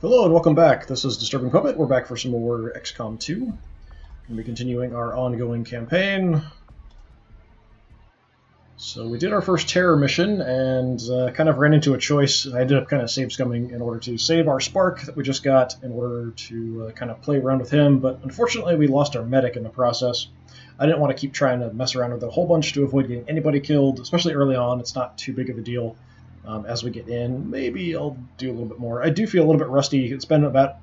Hello and welcome back. This is DisturbingPuppet. We're back for some more XCOM 2. We're going to be continuing our ongoing campaign. So we did our first terror mission and kind of ran into a choice. I ended up kind of save-scumming in order to save our Spark that we just got in order to kind of play around with him, but unfortunately we lost our medic in the process. I didn't want to keep trying to mess around with it a whole bunch to avoid getting anybody killed, especially early on. It's not too big of a deal. As we get in, maybe I'll do a little bit more. I do feel a little bit rusty. It's been about,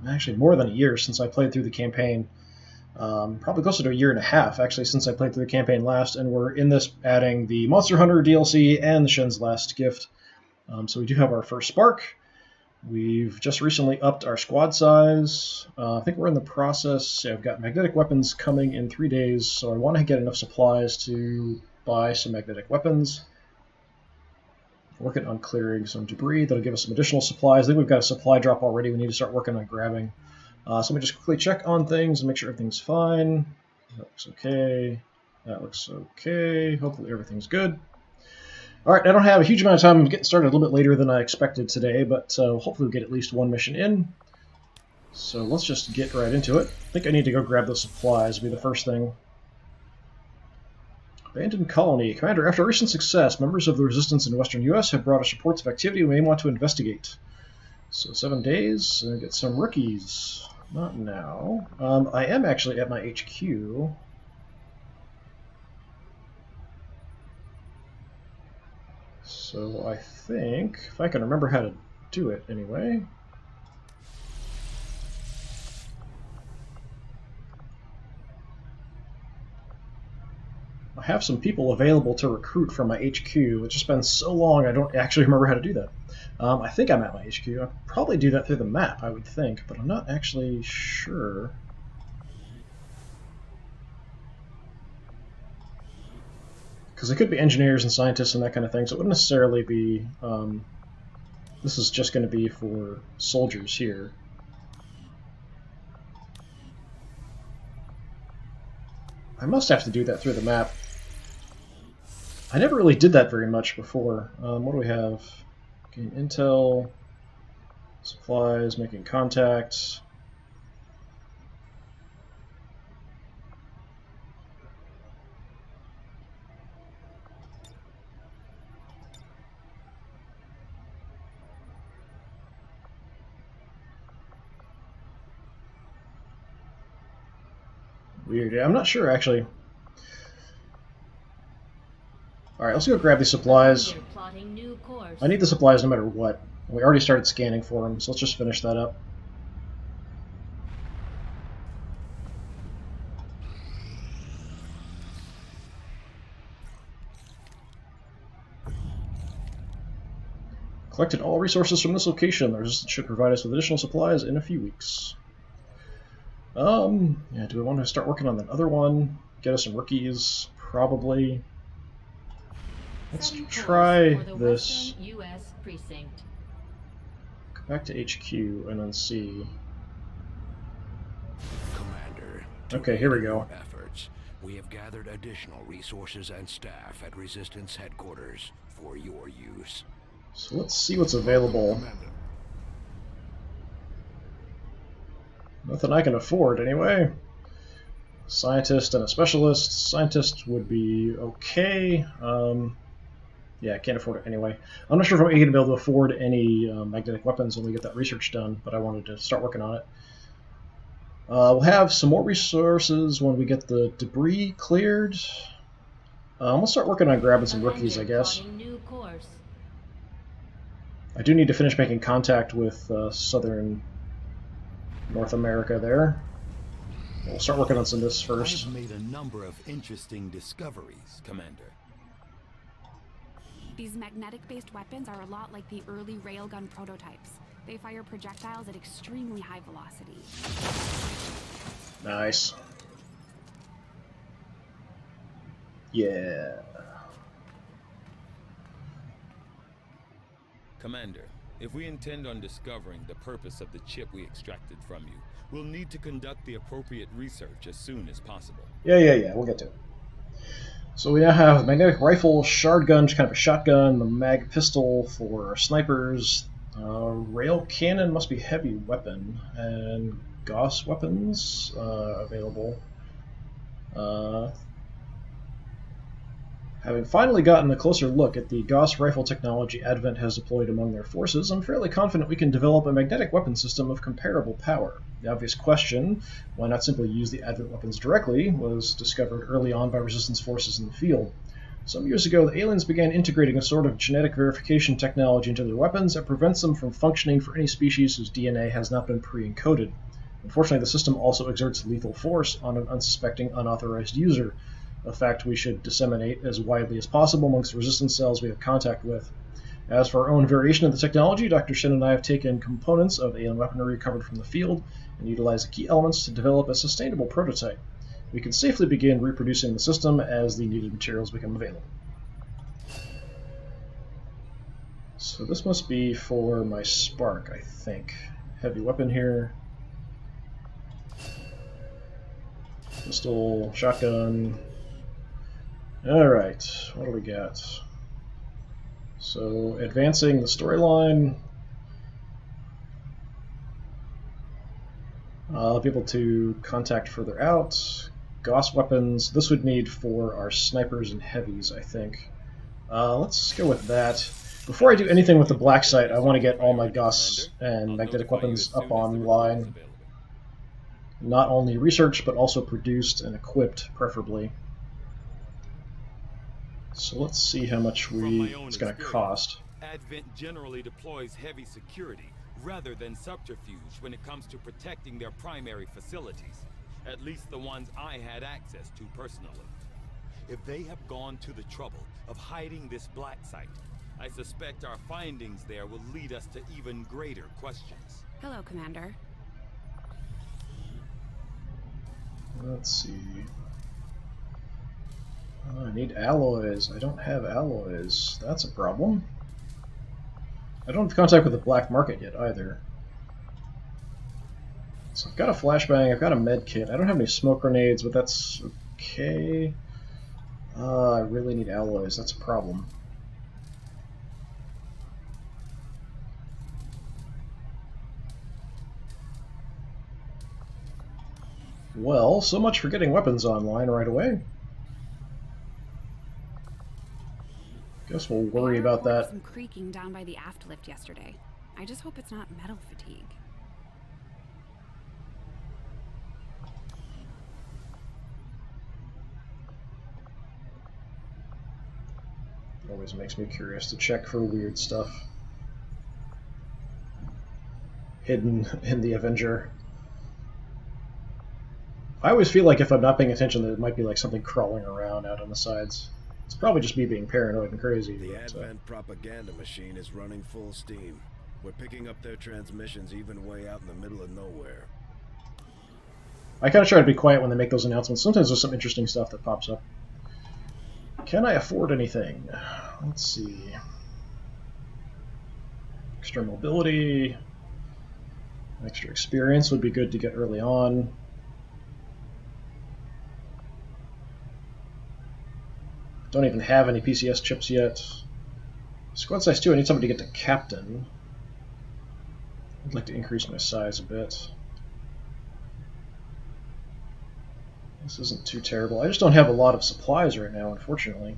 actually more than a year since I played through the campaign. Probably closer to a year and a half, actually, since I played through the campaign last, and we're in this adding the Monster Hunter DLC and the Shen's Last Gift. So we do have our first Spark. We've just recently upped our squad size. I think we're in the process. Yeah, I've got magnetic weapons coming in 3 days, so I want to get enough supplies to buy some magnetic weapons. Working on clearing some debris that'll give us some additional supplies. I think we've got a supply drop already we need to start working on grabbing. So let me just quickly check on things and make sure everything's fine. That looks okay. That looks okay. Hopefully everything's good. Alright, I don't have a huge amount of time. I'm getting started a little bit later than I expected today, but hopefully we'll get at least one mission in. So let's just get right into it. I think I need to go grab those supplies, will be the first thing. Abandoned Colony. Commander, after recent success, members of the Resistance in Western U.S. have brought us reports of activity we may want to investigate. So 7 days, and get some rookies. Not now. I am actually at my HQ. So I think, if I can remember how to do it anyway. I have some people available to recruit from my HQ. It's just been so long I don't actually remember how to do that. I think I'm at my HQ. I'll probably do that through the map, I would think, but I'm not actually sure. Because it could be engineers and scientists and that kind of thing, so it wouldn't necessarily be... this is just going to be for soldiers here. I must have to do that through the map. I never really did that very much before. What do we have? Getting intel, supplies, making contact. Weird. I'm not sure, actually. Alright, let's go grab these supplies. I need the supplies no matter what. We already started scanning for them, so let's just finish that up. Collected all resources from this location. The Resistance should provide us with additional supplies in a few weeks. Yeah, do we want to start working on that other one? Get us some rookies? Probably. Let's try this. US precinct. Go back to HQ and then see. Commander, okay, here we go. Efforts, we have gathered additional resources and staff at Resistance headquarters for your use. So let's see what's available. Commander. Nothing I can afford, anyway. Scientist and a specialist. Scientist would be okay. Yeah, I can't afford it anyway. I'm not sure if I'm going to be able to afford any magnetic weapons when we get that research done, but I wanted to start working on it. We'll have some more resources when we get the debris cleared. We'll start working on grabbing some rookies, I guess. I do need to finish making contact with southern North America there. We'll start working on some of this first. I've made a number of interesting discoveries, Commander. These magnetic-based weapons are a lot like the early railgun prototypes. They fire projectiles at extremely high velocity. Nice. Yeah. Commander, if we intend on discovering the purpose of the chip we extracted from you, we'll need to conduct the appropriate research as soon as possible. Yeah, we'll get to it. So we now have magnetic rifle, shard gun, kind of a shotgun, the mag pistol for snipers, Rail cannon must be heavy weapon, and Gauss weapons available. Having finally gotten a closer look at the Gauss rifle technology Advent has deployed among their forces, I'm fairly confident we can develop a magnetic weapon system of comparable power. The obvious question, why not simply use the Advent weapons directly, was discovered early on by Resistance forces in the field. Some years ago, the aliens began integrating a sort of genetic verification technology into their weapons that prevents them from functioning for any species whose DNA has not been pre-encoded. Unfortunately, the system also exerts lethal force on an unsuspecting, unauthorized user, a fact we should disseminate as widely as possible amongst resistance cells we have contact with. As for our own variation of the technology, Dr. Shin and I have taken components of alien weaponry recovered from the field and utilized the key elements to develop a sustainable prototype. We can safely begin reproducing the system as the needed materials become available. So this must be for my spark, I think. Heavy weapon here. Pistol, shotgun. Alright, what do we got? So, advancing the storyline. I'll be able to contact further out. Gauss weapons. This would need for our snipers and heavies, I think. Let's go with that. Before I do anything with the black site, I want to get all my Gauss and magnetic weapons up online. Not only researched, but also produced and equipped, preferably. So let's see how much it's going to cost. Advent generally deploys heavy security rather than subterfuge when it comes to protecting their primary facilities, at least the ones I had access to personally. If they have gone to the trouble of hiding this black site, I suspect our findings there will lead us to even greater questions. Hello, Commander. Let's see. I need alloys. I don't have alloys. That's a problem. I don't have contact with the black market yet either. So I've got a flashbang, I've got a med kit. I don't have any smoke grenades, but that's okay. I really need alloys. That's a problem. Well, so much for getting weapons online right away. Guess we'll worry about that. Some creaking down by the aft lift yesterday. I just hope it's not metal fatigue. Always makes me curious to check for weird stuff hidden in the Avenger. I always feel like if I'm not paying attention that it might be like something crawling around out on the sides. It's probably just me being paranoid and crazy. The but, Advent propaganda machine is running full steam. We're picking up their transmissions even way out in the middle of nowhere. I kind of try to be quiet when they make those announcements. Sometimes there's some interesting stuff that pops up. Can I afford anything? Let's see. Extra mobility. Extra experience would be good to get early on. Don't even have any PCS chips yet. Squad size 2, I need somebody to get to captain. I'd like to increase my size a bit. This isn't too terrible. I just don't have a lot of supplies right now, unfortunately.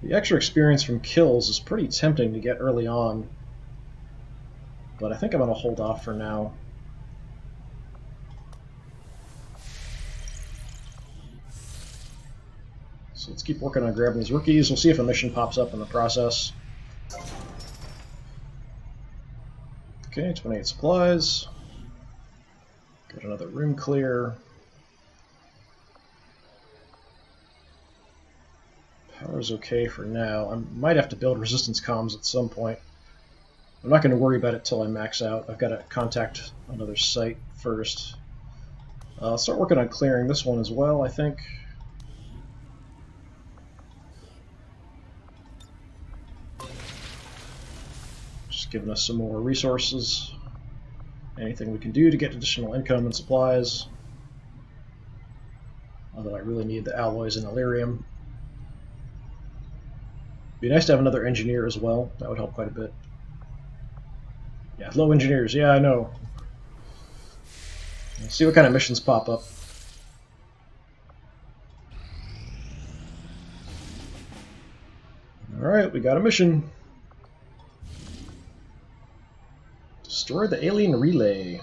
The extra experience from kills is pretty tempting to get early on, but I think I'm going to hold off for now. So let's keep working on grabbing these rookies. We'll see if a mission pops up in the process. Okay, 28 supplies. Got another room clear. Power's okay for now. I might have to build resistance comms at some point. I'm not going to worry about it till I max out. I've got to contact another site first. I'll start working on clearing this one as well, I think. Just giving us some more resources. Anything we can do to get additional income and supplies. Although I really need the alloys and Illyrium. Be nice to have another engineer as well. That would help quite a bit. Yeah, low engineers. Yeah, I know. Let's see what kind of missions pop up. Alright, we got a mission. Destroy the alien relay.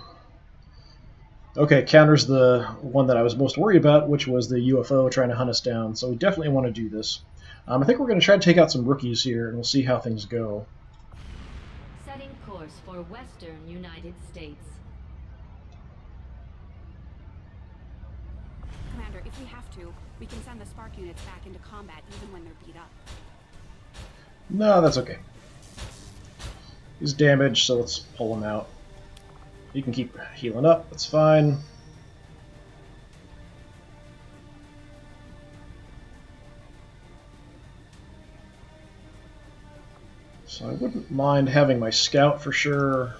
Okay, counters the one that I was most worried about, which was the UFO trying to hunt us down. So we definitely want to do this. I think we're going to try to take out some rookies here, and we'll see how things go. Setting course for Western United States. Commander, if we have to, we can send the spark units back into combat even when they're beat up. No, that's okay. He's damaged, so let's pull him out. You can keep healing up, that's fine. So I wouldn't mind having my scout for sure.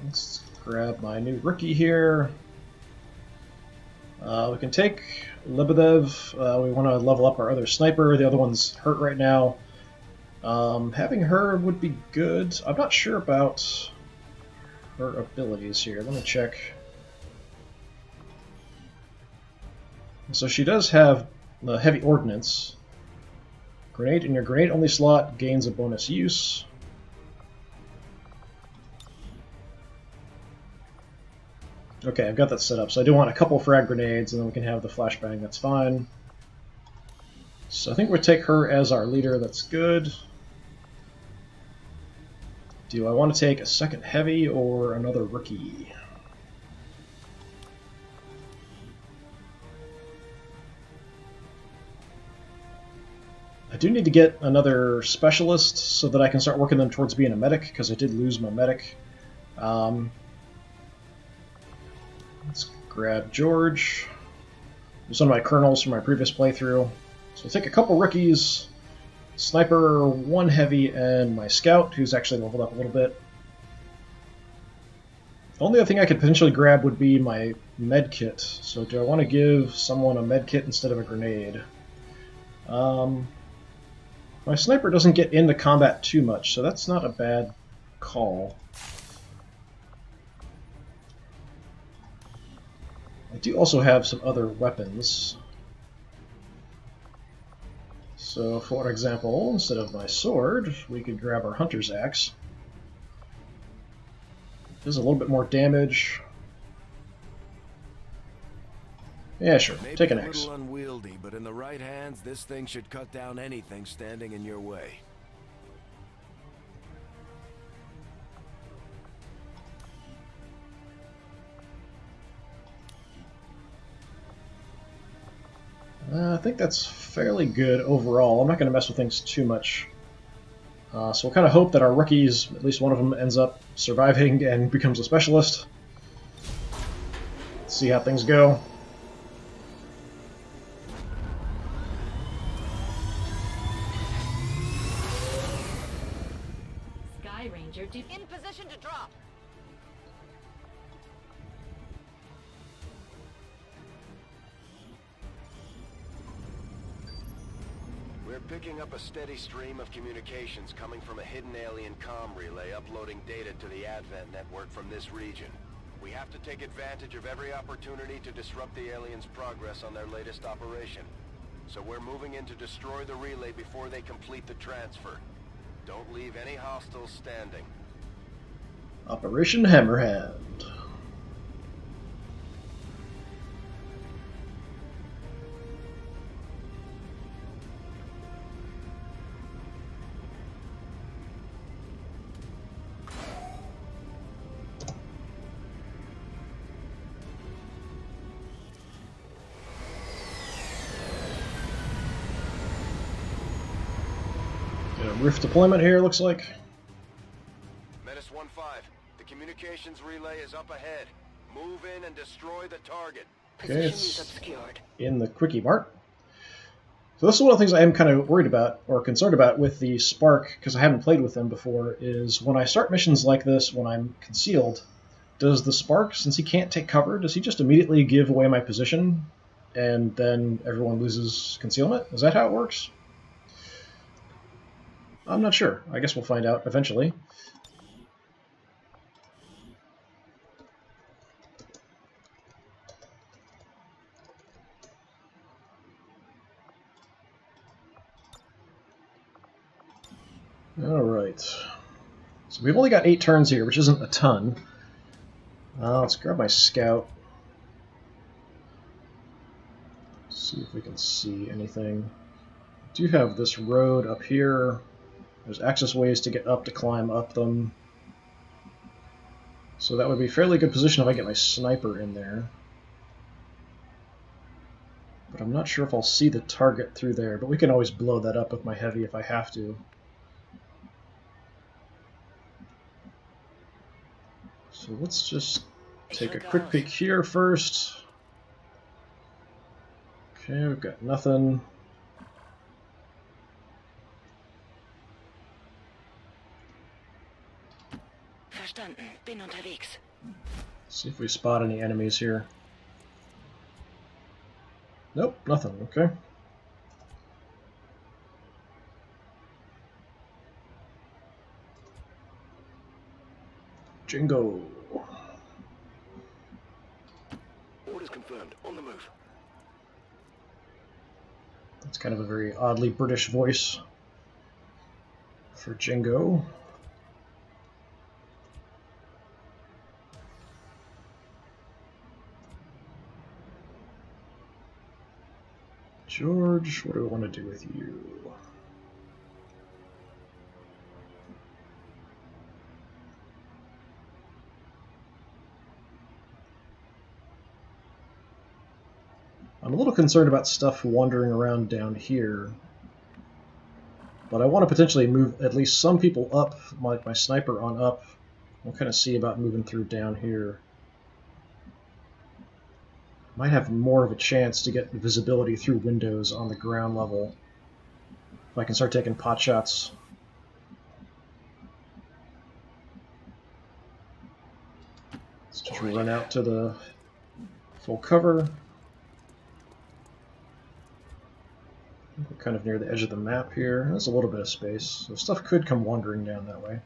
Let's grab my new rookie here. We can take Lebedev. We want to level up our other sniper. The other one's hurt right now. Having her would be good. I'm not sure about her abilities here. Let me check. So she does have the heavy ordnance. Grenade in your grenade-only slot gains a bonus use. Okay, I've got that set up. So I do want a couple frag grenades, and then we can have the flashbang. That's fine. So I think we'll take her as our leader. That's good. Do I want to take a second heavy or another rookie? I do need to get another specialist so that I can start working them towards being a medic, because I did lose my medic. Let's grab George. He's one of my colonels from my previous playthrough. So I'll take a couple rookies, sniper, one heavy, and my scout, who's actually leveled up a little bit. The only other thing I could potentially grab would be my med kit. So do I want to give someone a med kit instead of a grenade? My sniper doesn't get into combat too much, so that's not a bad call. I do also have some other weapons. So, for example, instead of my sword, we could grab our hunter's axe. Does a little bit more damage. Yeah, sure. Take an axe. Maybe a little unwieldy, but in the right hands, this thing should cut down anything standing in your way. I think that's fairly good overall. I'm not going to mess with things too much. So we'll kind of hope that our rookies, at least one of them, ends up surviving and becomes a specialist. Let's see how things go. Sky Ranger In position to drop. We're picking up a steady stream of communications coming from a hidden alien comm relay uploading data to the Advent network from this region. We have to take advantage of every opportunity to disrupt the aliens' progress on their latest operation. So we're moving in to destroy the relay before they complete the transfer. Don't leave any hostiles standing. Operation Hammerhand. Roof deployment here, looks like. Menace 1-5, the communications relay is up ahead. Move in and destroy the target. Okay, it's in the Quickie Mart. So this is one of the things I am kind of worried about, or concerned about, with the Spark, because I haven't played with them before, is when I start missions like this, when I'm concealed, Does the Spark, since he can't take cover, does he just immediately give away my position and then everyone loses concealment? Is that how it works? I'm not sure. I guess we'll find out eventually. Alright. So we've only got 8 turns here, which isn't a ton. Let's grab my scout. See if we can see anything. Do have this road up here. There's access ways to get up to climb up them. So that would be a fairly good position if I get my sniper in there. But I'm not sure if I'll see the target through there, but we can always blow that up with my heavy if I have to. So let's just take a quick peek here first. Okay, we've got nothing. Verstanden. Bin unterwegs. See if we spot any enemies here. Nope, nothing. Okay. Jingo. Orders confirmed. On the move. That's kind of a very oddly British voice for Jingo. George, what do I want to do with you? I'm a little concerned about stuff wandering around down here, but I want to potentially move at least some people up, like my sniper on up. We'll kind of see about moving through down here. Might have more of a chance to get visibility through windows on the ground level if I can start taking pot shots. Let's just run out to the full cover. We're kind of near the edge of the map here. There's a little bit of space, so stuff could come wandering down that way.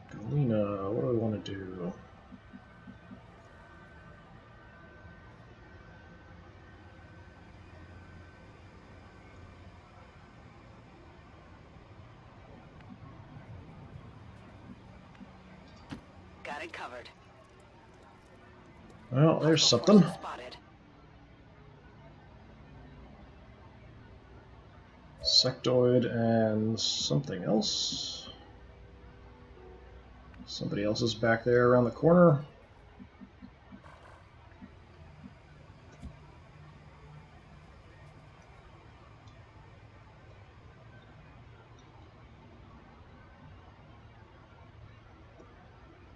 Galena, what do we want to do? Got it covered. Well, there's something. Spotted. Sectoid and something else. Somebody else is back there around the corner.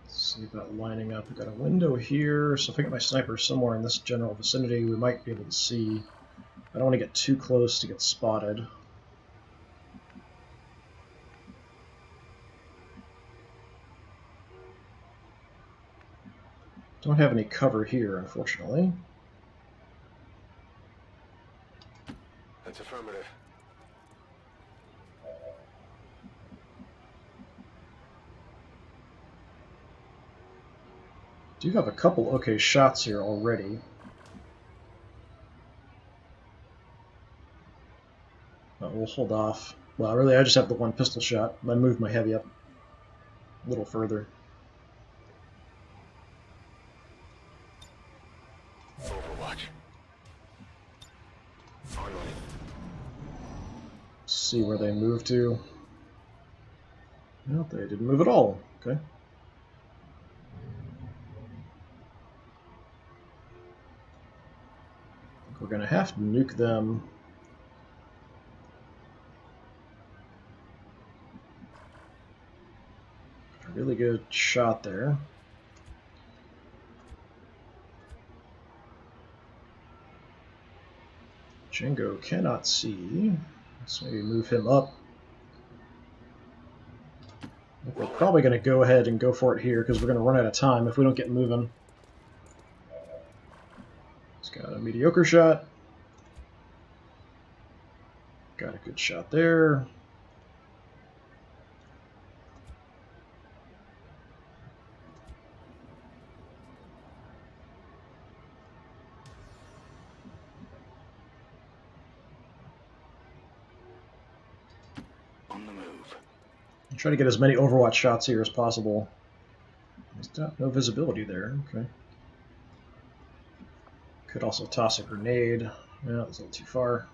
See about lining up. We've got a window here, so if I get my sniper somewhere in this general vicinity, we might be able to see. I don't want to get too close to get spotted. Don't have any cover here, unfortunately. That's affirmative. Do have a couple okay shots here already. We'll hold off. Well, really, I just have the one pistol shot. I moved my heavy up a little further. Overwatch. Online. See where they move to. No, they didn't move at all. Okay. We're going to have to nuke them. A really good shot there. Django cannot see. Let's maybe move him up. I think we're probably going to go ahead and go for it here because we're going to run out of time if we don't get moving. He's got a mediocre shot. Got a good shot there. On the move. I'm trying to get as many Overwatch shots here as possible. He's got no visibility there. Okay. Could also toss a grenade. Yeah, that's a little too far.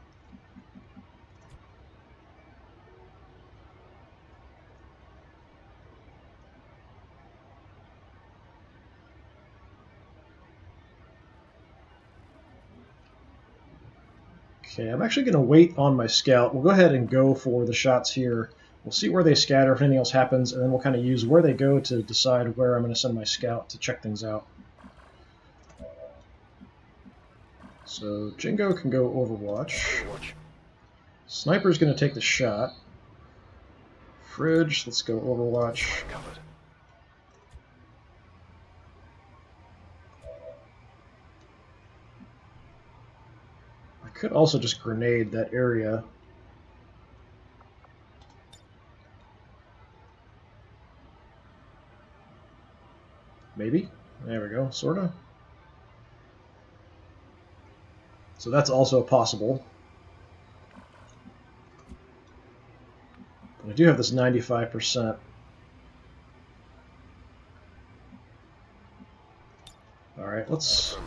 Okay, I'm actually going to wait on my scout. We'll go ahead and go for the shots here. We'll see where they scatter if anything else happens, and then we'll kind of use where they go to decide where I'm going to send my scout to check things out. So Jingo can go Overwatch. Sniper's going to take the shot. Fridge, let's go Overwatch. I could also just grenade that area. Maybe. There we go, sorta. So that's also possible. But I do have this 95%. Alright, let's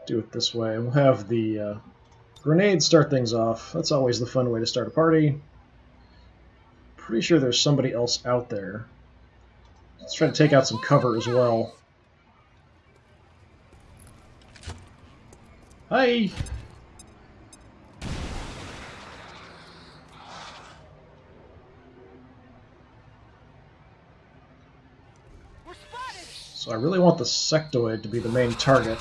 do it this way. We'll have the grenade start things off. That's always the fun way to start a party. Pretty sure there's somebody else out there. Let's try to take out some cover as well. Hi! So I really want the sectoid to be the main target.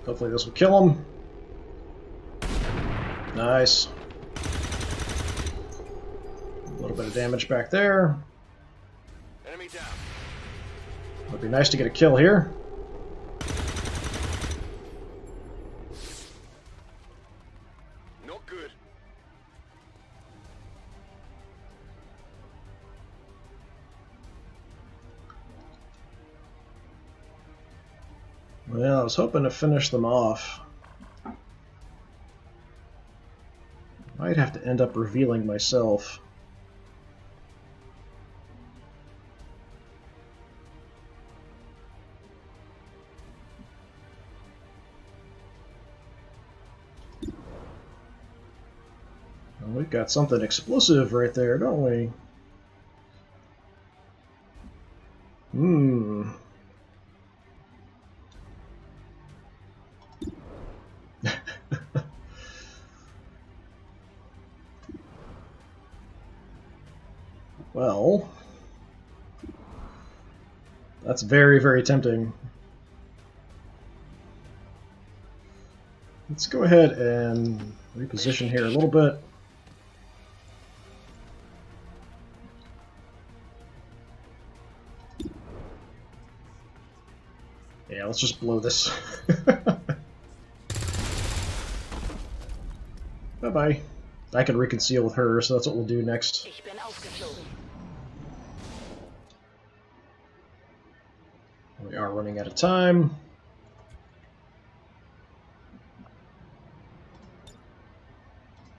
Hopefully this will kill him. Nice. A little bit of damage back there. Enemy down. Would be nice to get a kill here. Not good. Well, I was hoping to finish them off. Might have to end up revealing myself. Well, we've got something explosive right there, don't we? Well, that's very, very tempting. Let's go ahead and reposition here a little bit. Yeah, let's just blow this. Bye-bye. I can reconceal with her, so that's what we'll do next. Ich bin aufgeflogen. We are running out of time.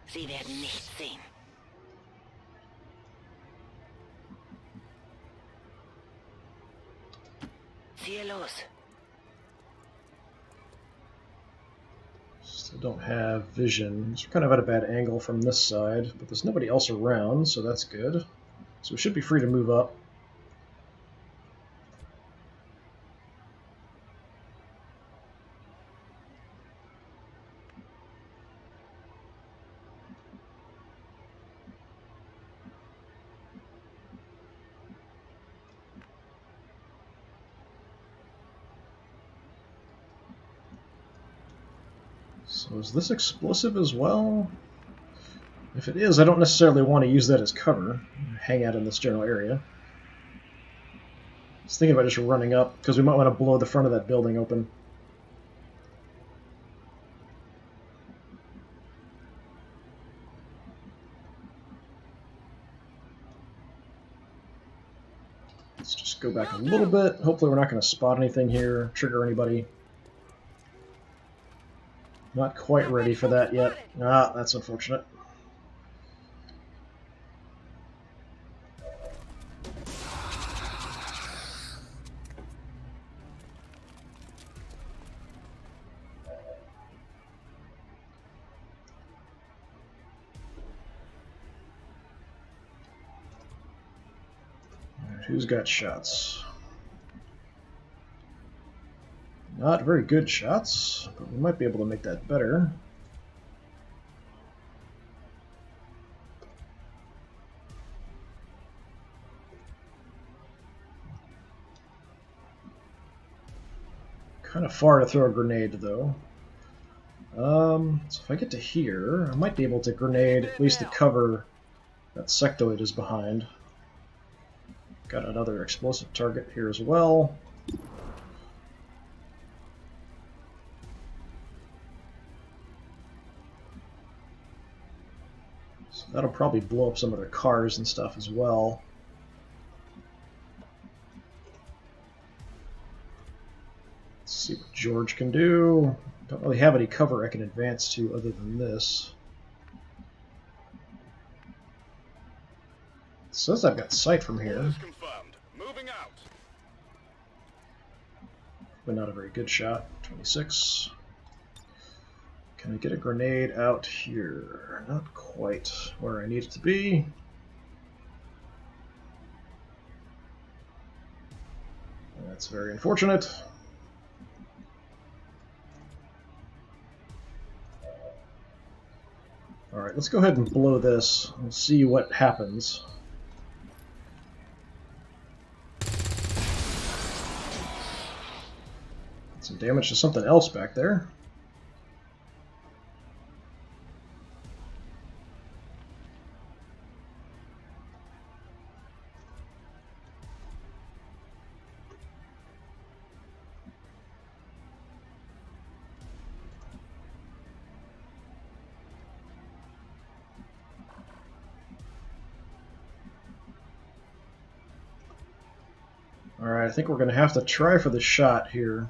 Sie werden nichts sehen. Ziehe los. Still don't have vision. So we're kind of at a bad angle from this side, but there's nobody else around, so that's good. So we should be free to move up. So is this explosive as well? If it is, I don't necessarily want to use that as cover. Hang out in this general area. I was thinking about just running up, because we might want to blow the front of that building open. Let's just go back a little bit. Hopefully we're not going to spot anything here, trigger anybody. Not quite ready for that yet. Ah, that's unfortunate. Who's got shots? Not very good shots, but we might be able to make that better. Kind of far to throw a grenade, though. So if I get to here, I might be able to grenade at least the cover that sectoid is behind. Got another explosive target here as well. So that'll probably blow up some of their cars and stuff as well. Let's see what George can do. Don't really have any cover I can advance to other than this. It says I've got sight from here. Moving out. But not a very good shot. 26. Can I get a grenade out here? Not quite where I need it to be. That's very unfortunate. Alright, let's go ahead and blow this and see what happens. Some damage to something else back there. Alright, I think we're going to have to try for the shot here.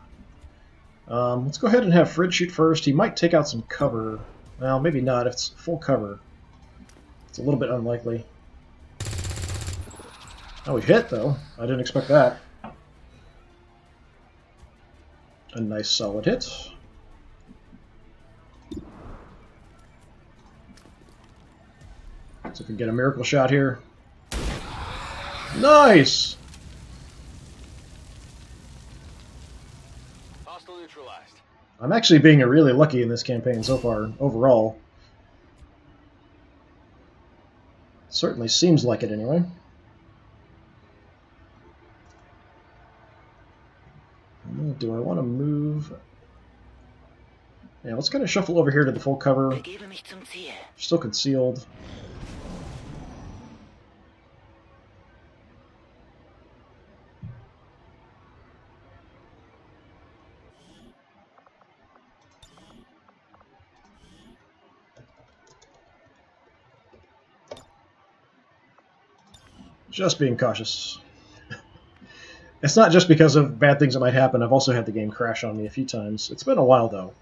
Let's go ahead and have Fred shoot first. He might take out some cover. Well, maybe not. If it's full cover, it's a little bit unlikely. Oh, we hit, though. I didn't expect that. A nice solid hit. So we can get a miracle shot here. Nice! I'm actually being really lucky in this campaign so far, overall. Certainly seems like it, anyway. Do I want to move? Yeah, let's kind of shuffle over here to the full cover. Still concealed. Just being cautious. It's not just because of bad things that might happen. I've also had the game crash on me a few times. It's been a while, though.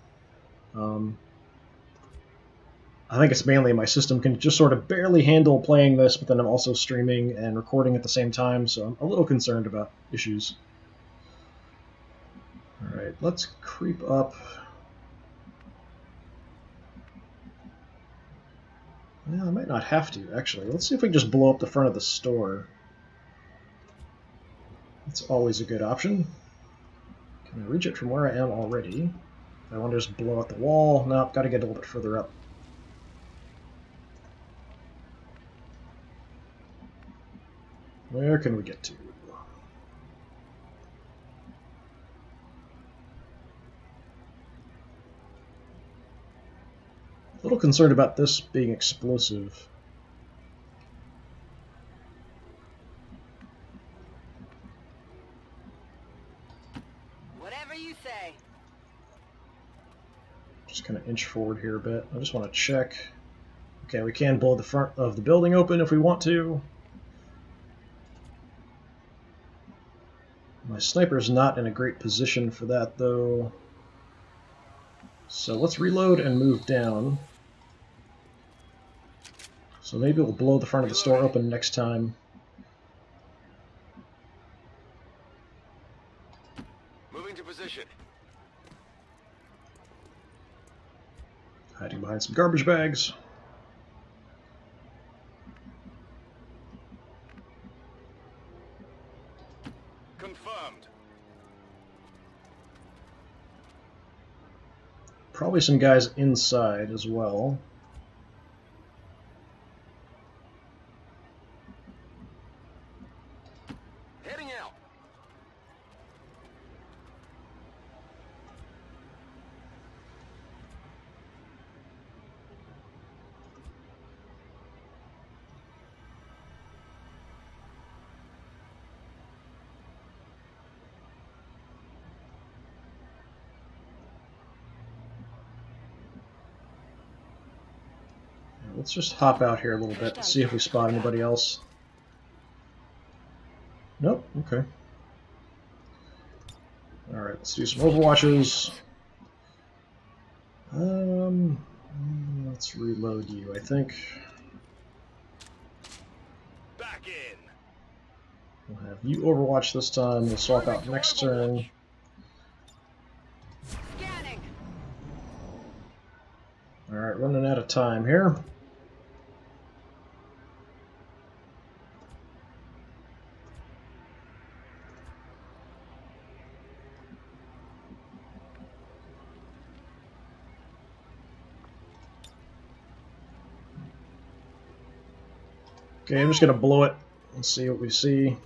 I think it's mainly my system can just sort of barely handle playing this, but then I'm also streaming and recording at the same time, so I'm a little concerned about issues. Alright, let's creep up. Well, I might not have to, actually. Let's see if we can just blow up the front of the store. That's always a good option. Can I reach it from where I am already? I want to just blow out the wall. Nope, gotta get a little bit further up. Where can we get to? little concerned about this being explosive. Whatever you say. Just kind of inch forward here a bit. I just want to check. Okay, we can blow the front of the building open if we want to. My sniper's not in a great position for that, though. So let's reload and move down. So maybe we'll blow the front of the store open next time. Moving to position. Hiding behind some garbage bags. Confirmed. Probably some guys inside as well. Heading out. Let's just hop out here a little bit and see if we spot anybody else. Nope, okay. Alright, let's do some overwatches. Let's reload you, I think. Back in. We'll have you overwatch this time. We'll swap out next turn. Scanning. Alright, running out of time here. Okay, I'm just going to blow it and see what we see.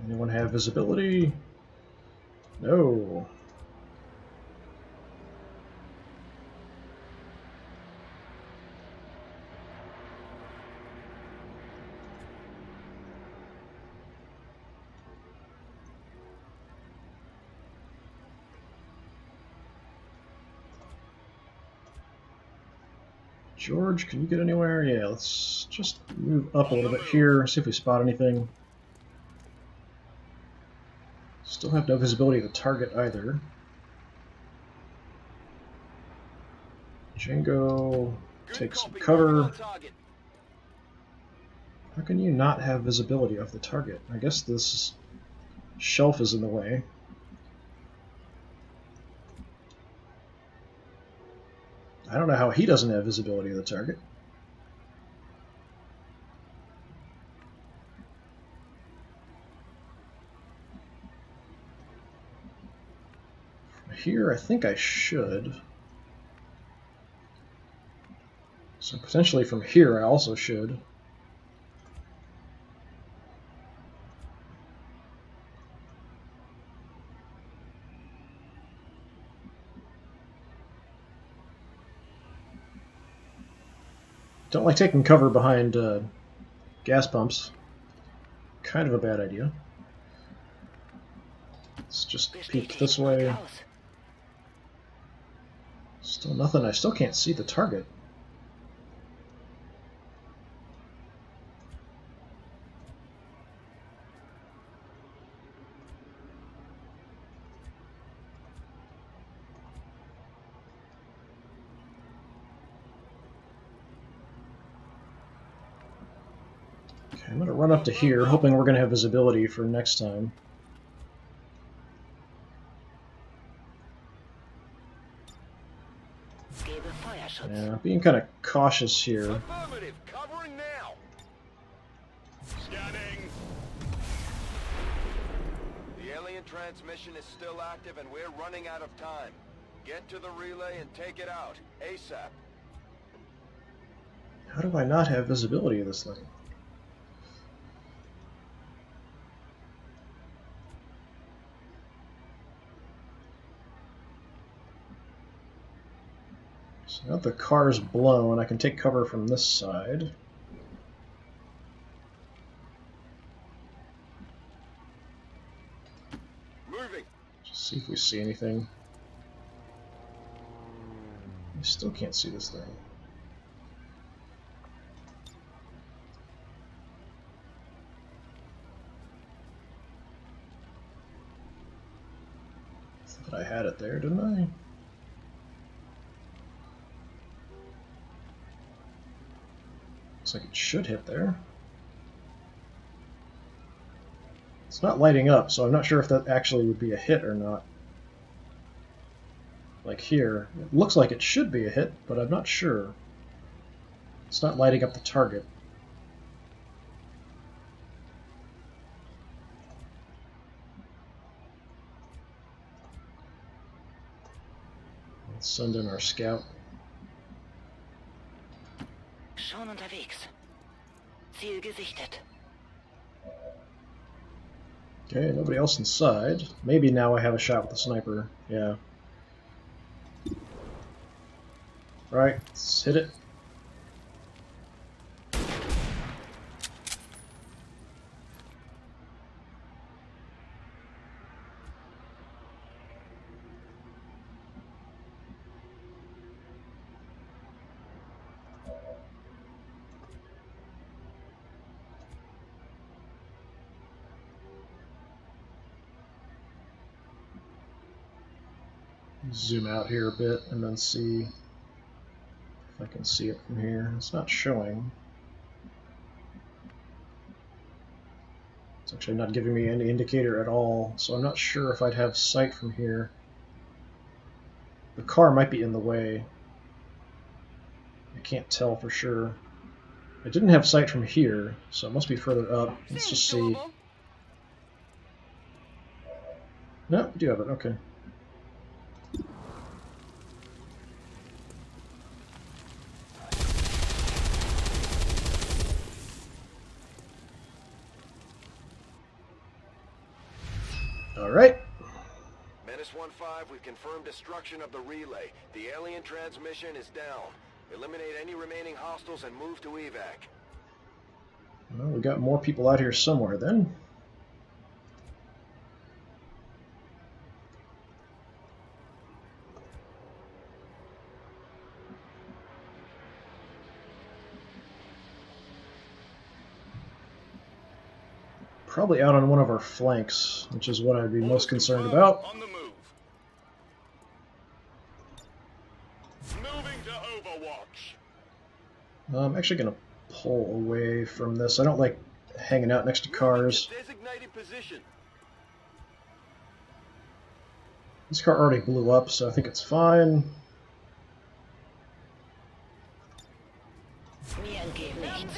Anyone have visibility? No. George, can you get anywhere? Yeah, let's just move up a little bit here, see if we spot anything. Still have no visibility of the target either. Django, take some cover. How can you not have visibility of the target? I guess this shelf is in the way. I don't know how he doesn't have visibility of the target. Here, I think I should. So potentially from here, I also should. Don't like taking cover behind gas pumps. Kind of a bad idea. Let's just peek this way. Still nothing. I still can't see the target. Okay, I'm going to run up to here, hoping we're going to have visibility for next time. Yeah, being kind of cautious here. Affirmative. Covering now. Scanning. The alien transmission is still active and we're running out of time. Get to the relay and take it out. ASAP. How do I not have visibility of this thing? So now the car's blown, I can take cover from this side. Moving. Just see if we see anything. I still can't see this thing. I thought I had it there, didn't I? Looks like it should hit there. It's not lighting up, so I'm not sure if that actually would be a hit or not. Like here, it looks like it should be a hit, but I'm not sure. It's not lighting up the target. Let's send in our scout. Schon unterwegs. Ziel gesichtet. Okay, nobody else inside. Maybe now I have a shot with the sniper. Yeah. Right, let's hit it. Zoom out here a bit and then see if I can see it from here. It's not showing. It's actually not giving me any indicator at all, so I'm not sure if I'd have sight from here. The car might be in the way. I can't tell for sure. I didn't have sight from here, so it must be further up. Let's just see. No, we do have it, okay. Alright. Menace 1-5, we've confirmed destruction of the relay. The alien transmission is down. Eliminate any remaining hostiles and move to evac. Well, we got more people out here somewhere then. Probably out on one of our flanks, which is what I'd be most concerned about. On the move. Moving to Overwatch. I'm actually going to pull away from this. I don't like hanging out next to cars. Designated position. This car already blew up, so I think it's fine. Mir entgeht nichts.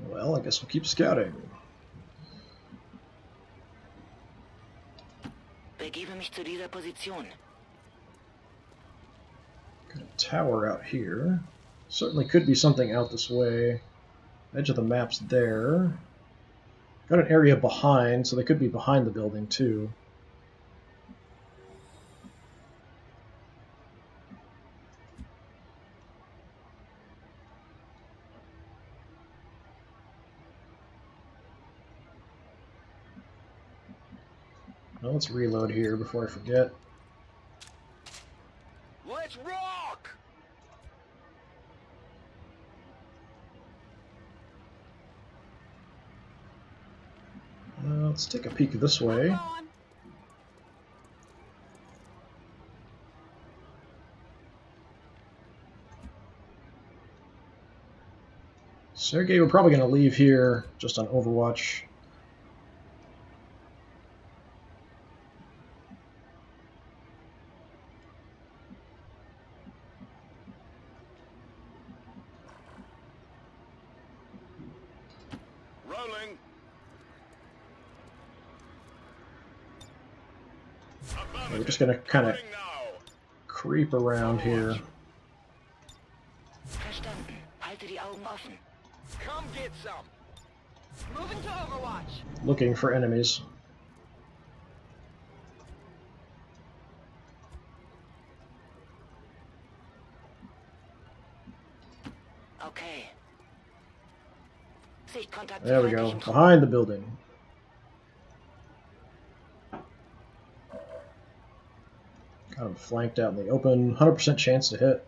Well, I guess we'll keep scouting. Begebe mich zu dieser Position. Got a tower out here. Certainly could be something out this way. Edge of the map's there. Got an area behind, so they could be behind the building too. Well, let's reload here before I forget. Let's rock! Let's take a peek this way. Sergey, we're probably going to leave here just on Overwatch. Rolling. We're just gonna kind of creep around here. Verstanden. Halte die Augen offen. Come get some. Moving to Overwatch. Looking for enemies. Okay. Sichtkontakt. There we go. Behind the building. Got him flanked out in the open. 100% chance to hit.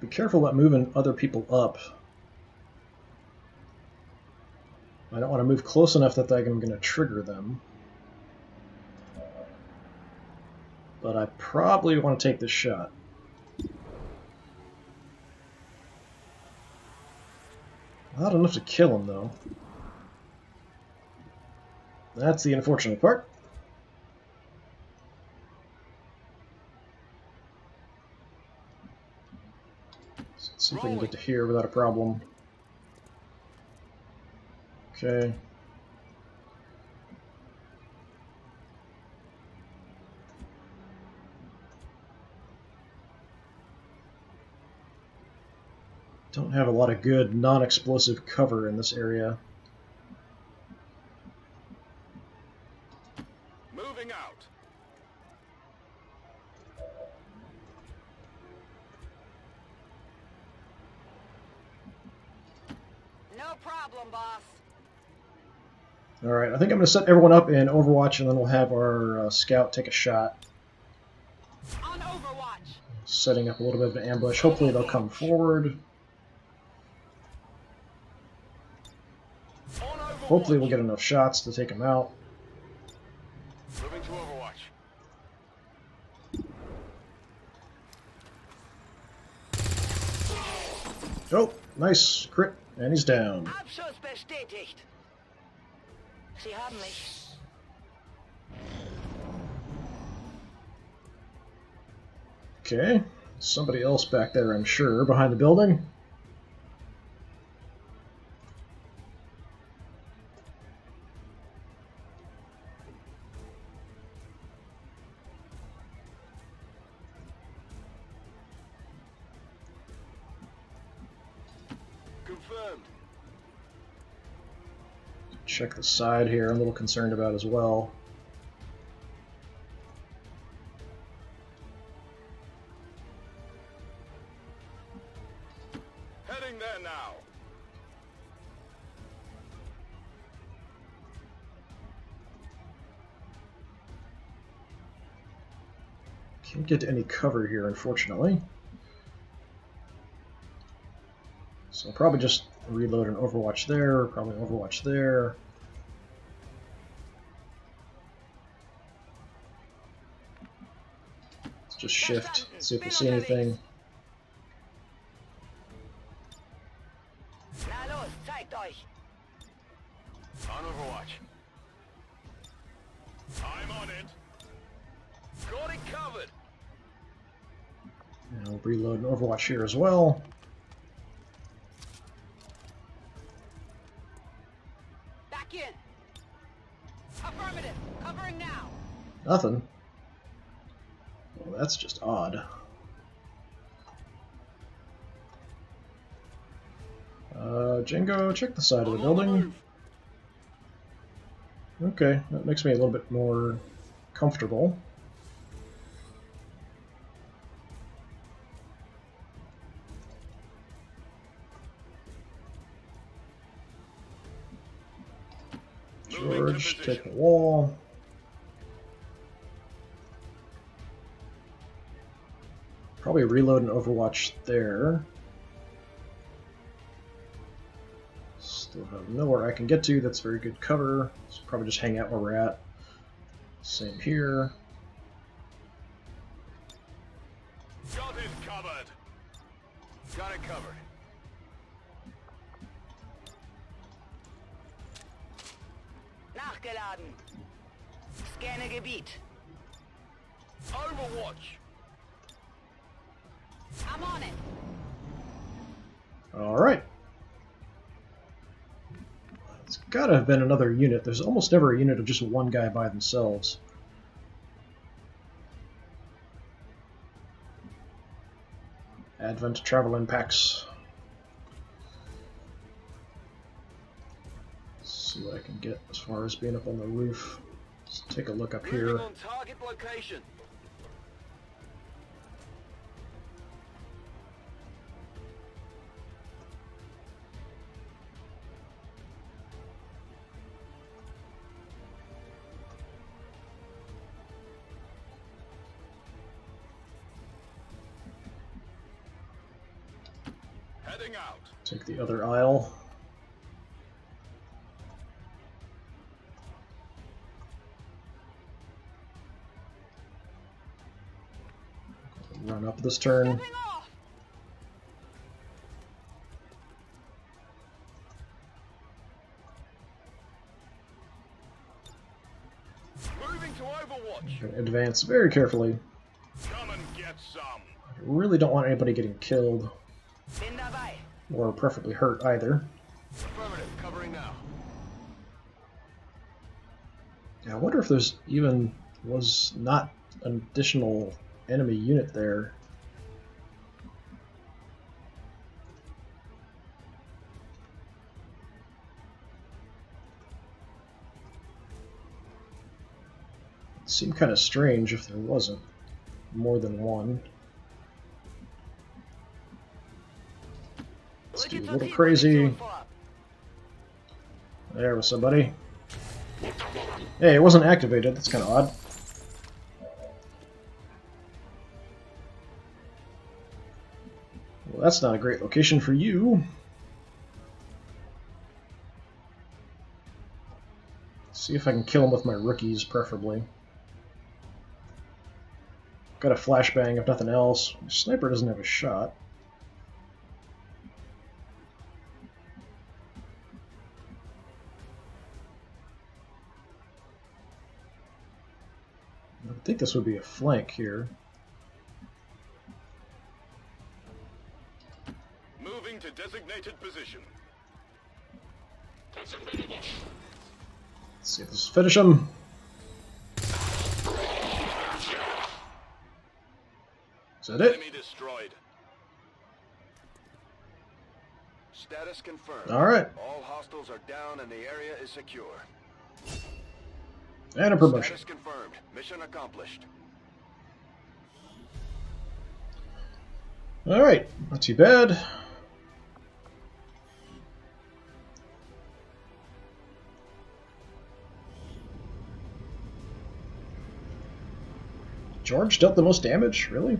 Be careful about moving other people up. I don't want to move close enough that I'm going to trigger them. But I probably want to take this shot. Not enough to kill him, though. That's the unfortunate part. So let's see if we can get to here without a problem. Okay. Don't have a lot of good non-explosive cover in this area. Moving out. No problem, boss. Alright, I think I'm going to set everyone up in Overwatch, and then we'll have our scout take a shot. On Overwatch. Setting up a little bit of an ambush. Hopefully they'll come forward. Hopefully we'll get enough shots to take them out. Moving to Overwatch. Oh, nice crit, and he's down. Abschuss bestätigt. Sie haben mich. Okay, somebody else back there, I'm sure, behind the building. Confirmed. Check the side here, I'm a little concerned about as well. Heading there now. Can't get any cover here, unfortunately. So I'll probably just reload an Overwatch there, probably an Overwatch there. Let's just shift, see if we see anything. Na los, zeigt euch. On Overwatch. I'm on it. Got it covered. And I'll reload an Overwatch here as well. Back in. Affirmative. Covering now. Nothing. Well, that's just odd. Jingo, check the side of the building. Okay, that makes me a little bit more comfortable. George, take the wall. Probably reload an Overwatch there. Still have nowhere I can get to. That's very good cover. So probably just hang out where we're at. Same here. Got it covered. Got it covered. Nachgeladen. Scanne Gebiet. Overwatch. I'm on it. gotta have been another unit. There's almost never a unit of just one guy by themselves. Advent travel in packs. Let's see what I can get as far as being up on the roof. Let's take a look up here. Moving on target location. Heading out. Take the other aisle. Run up this turn. Stepping off. Moving to Overwatch. Advance very carefully. Come and get some. I really don't want anybody getting killed, Bin dabei. or preferably hurt either. Affirmative, covering now. Yeah, I wonder if there's even was not an additional enemy unit there. It seemed kind of strange if there wasn't more than one. Let's do a little crazy. There was somebody. Hey, it wasn't activated. That's kind of odd. Well, that's not a great location for you. Let's see if I can kill him with my rookies, preferably. Got a flashbang if nothing else. My sniper doesn't have a shot. I think this would be a flank here. Moving to designated position. Let's see if this will finish him. Is that it? Enemy destroyed. Status confirmed. Alright. All hostiles are down and the area is secure. And a promotion. Status confirmed. Mission accomplished. Alright, not too bad. George dealt the most damage? Really?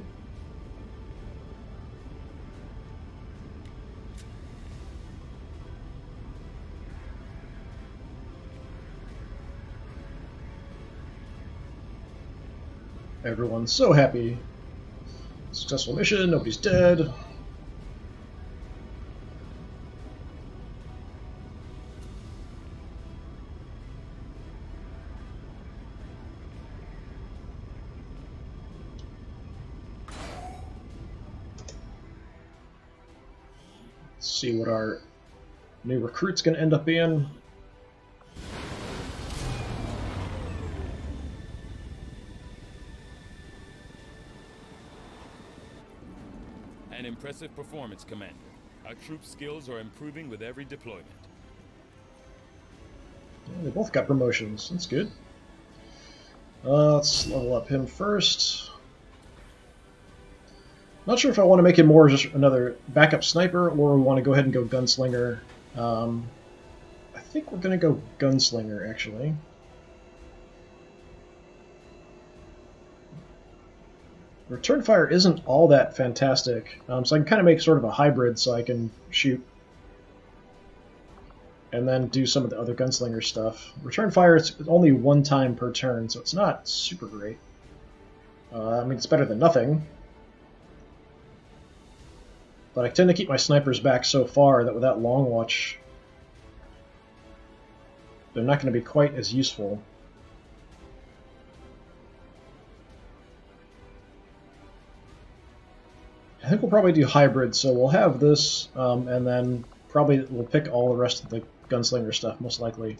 Everyone's so happy. Successful mission, nobody's dead. Let's see what our new recruit's gonna end up being. An impressive performance, Commander. Our troops' skills are improving with every deployment. Yeah, they both got promotions. That's good. Let's level up him first. Not sure if I want to make him more just another backup sniper, or we want to go ahead and go gunslinger. I think we're going to go gunslinger, actually. Return fire isn't all that fantastic, so I can kind of make sort of a hybrid so I can shoot and then do some of the other gunslinger stuff. Return fire is only one time per turn, so it's not super great. I mean, it's better than nothing. But I tend to keep my snipers back so far that without long watch, they're not going to be quite as useful. I think we'll probably do hybrid, so we'll have this, and then probably we'll pick all the rest of the gunslinger stuff, most likely.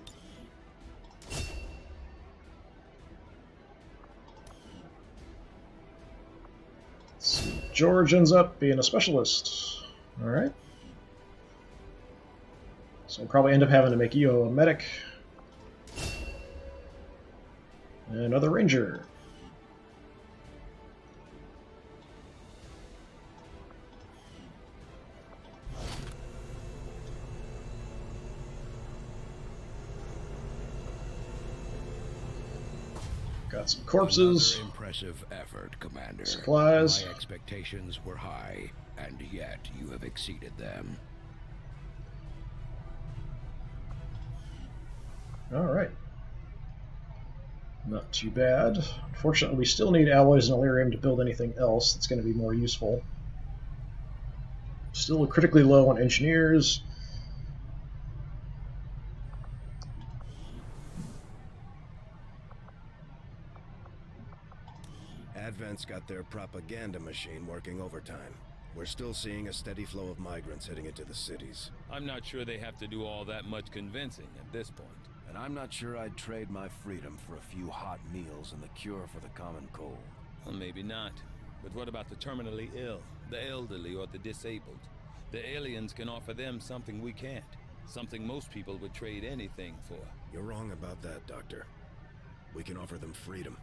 Let's see. George ends up being a specialist. Alright. So we'll probably end up having to make you a medic. And another ranger. Got some corpses. Another impressive effort, Commander. Supplies. My expectations were high, and yet you have exceeded them. Alright. Not too bad. Unfortunately, we still need alloys and Elerium to build anything else that's going to be more useful. Still critically low on engineers. Advent's got their propaganda machine working overtime. We're still seeing a steady flow of migrants heading into the cities. I'm not sure they have to do all that much convincing at this point. And I'm not sure I'd trade my freedom for a few hot meals and the cure for the common cold. Well, maybe not. But what about the terminally ill, the elderly, or the disabled? The aliens can offer them something we can't. Something most people would trade anything for. You're wrong about that, Doctor. We can offer them freedom,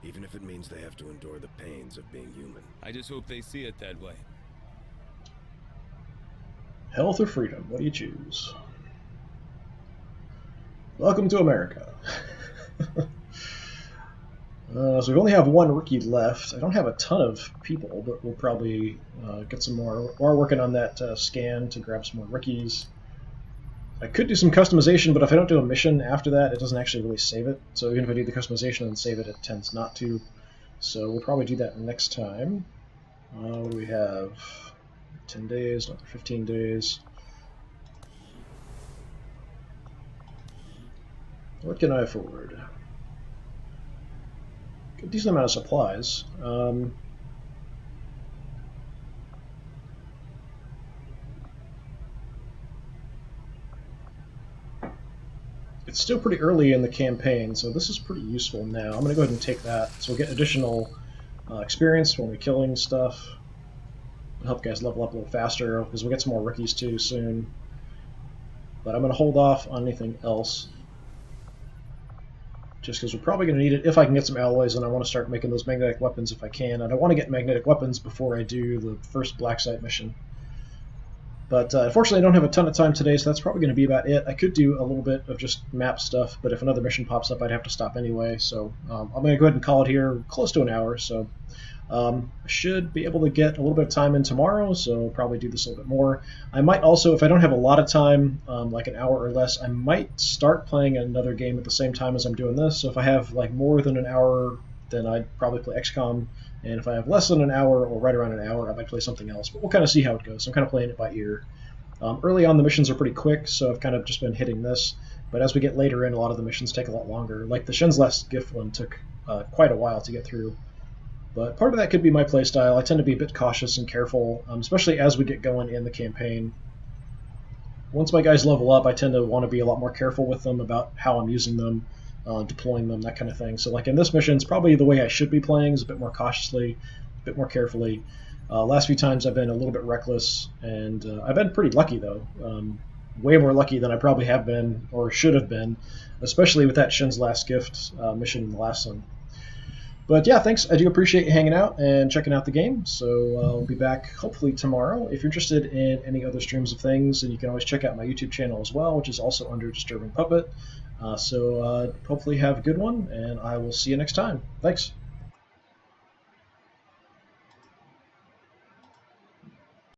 even if it means they have to endure the pains of being human. I just hope they see it that way. Health or freedom? What do you choose? Welcome to America. So we only have one rookie left. I don't have a ton of people, but we'll probably get some more. We're working on that scan to grab some more rookies. I could do some customization, but if I don't do a mission after that, it doesn't actually really save it. So even if I do the customization and save it, it tends not to. So we'll probably do that next time. What do we have? 10 days, another 15 days. What can I afford? A decent amount of supplies. It's still pretty early in the campaign, so this is pretty useful now. I'm going to go ahead and take that. So we'll get additional experience when we're killing stuff. It'll help guys level up a little faster, because we'll get some more rookies too soon. But I'm going to hold off on anything else, just because we're probably going to need it if I can get some alloys, and I want to start making those magnetic weapons if I can. And I want to get magnetic weapons before I do the first black site mission. But unfortunately, I don't have a ton of time today, so that's probably going to be about it. I could do a little bit of just map stuff, but if another mission pops up, I'd have to stop anyway. So I'm going to go ahead and call it here, close to an hour. So I should be able to get a little bit of time in tomorrow, so I'll probably do this a little bit more. I might also, if I don't have a lot of time, like an hour or less, I might start playing another game at the same time as I'm doing this. So if I have like more than an hour, then I'd probably play XCOM. And if I have less than an hour, or right around an hour, I might play something else. But we'll kind of see how it goes. I'm kind of playing it by ear. Early on, the missions are pretty quick, so I've kind of just been hitting this. But as we get later in, a lot of the missions take a lot longer. Like the Shin's Last Gift one took quite a while to get through. But part of that could be my playstyle. I tend to be a bit cautious and careful, especially as we get going in the campaign. Once my guys level up, I tend to want to be a lot more careful with them about how I'm using them. Deploying them, that kind of thing. So like in this mission, it's probably the way I should be playing, is a bit more cautiously, a bit more carefully. Last few times I've been a little bit reckless, and I've been pretty lucky though. Way more lucky than I probably have been, or should have been, especially with that Shin's Last Gift mission in the last one. But yeah, thanks. I do appreciate you hanging out and checking out the game. So I'll be back hopefully tomorrow. If you're interested in any other streams of things, then you can always check out my YouTube channel as well, which is also under DisturbingPuppet. So hopefully have a good one, and I will see you next time. Thanks.